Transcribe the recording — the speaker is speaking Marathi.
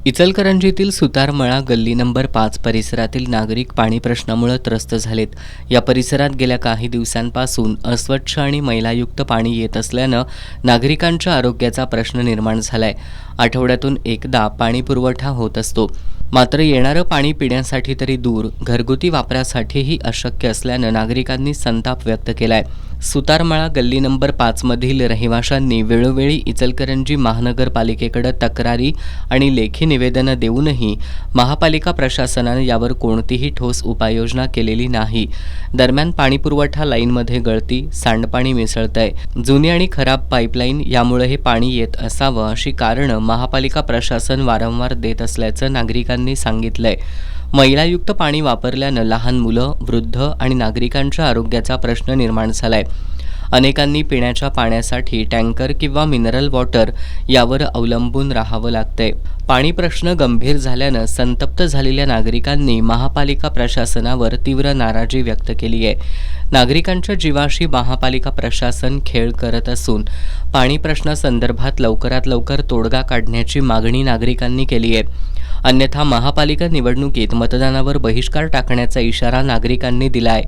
इचलकरंजीतील सुतारमळा गल्ली नंबर 5 परिसरातील नागरिक पाणी प्रश्नामुळे त्रस्त झालेत. या परिसरात गेल्या काही दिवसांपासून अस्वच्छ आणि मैलायुक्त पाणी येत असल्यानं नागरिकांच्या आरोग्याचा प्रश्न निर्माण झालाय. आठवड्यातून एकदा पाणी पुरवठा होत असतो, मात्र येणारं पाणी पिण्यासाठी तरी दूर, घरगुती वापरासाठीही अशक्य असल्यानं नागरिकांनी संताप व्यक्त केलाय. सुतारमळा गल्ली नंबर 5 मधील रहिवाशांनी वेळोवेळी इचलकरंजी महानगरपालिकेकडे तक्रारी आणि लेखी निवेदनं देऊनही महापालिका प्रशासनानं यावर कोणतीही ठोस उपाययोजना केलेली नाही. दरम्यान पाणीपुरवठा लाईनमध्ये गळती, सांडपाणी मिसळतंय, जुनी आणि खराब पाईपलाईन यामुळे हे पाणी येत असावं अशी कारणं महापालिका प्रशासन वारंवार देत असल्याचं नागरिकांनी सांगितलंय. मैलायुक्त पाणी वापरल्यानं लहान मुलं, वृद्ध आणि नागरिकांच्या आरोग्याचा प्रश्न निर्माण झालाय. अनेकांनी पिण्याच्या पाण्यासाठी टँकर किंवा मिनरल वॉटर यावर अवलंबून राहावं लागतंय. पाणी प्रश्न गंभीर झाल्यानं संतप्त झालेल्या नागरिकांनी महापालिका प्रशासनावर तीव्र नाराजी व्यक्त केली आहे. नागरिकांच्या जीवाशी महापालिका प्रशासन खेळ करत असून पाणी प्रश्नासंदर्भात लवकरात लवकर तोडगा काढण्याची मागणी नागरिकांनी केली आहे. अन्यथा महापालिका निवडणुकीत मतदानावर बहिष्कार टाकण्याचा इशारा नागरिकांनी दिलाय.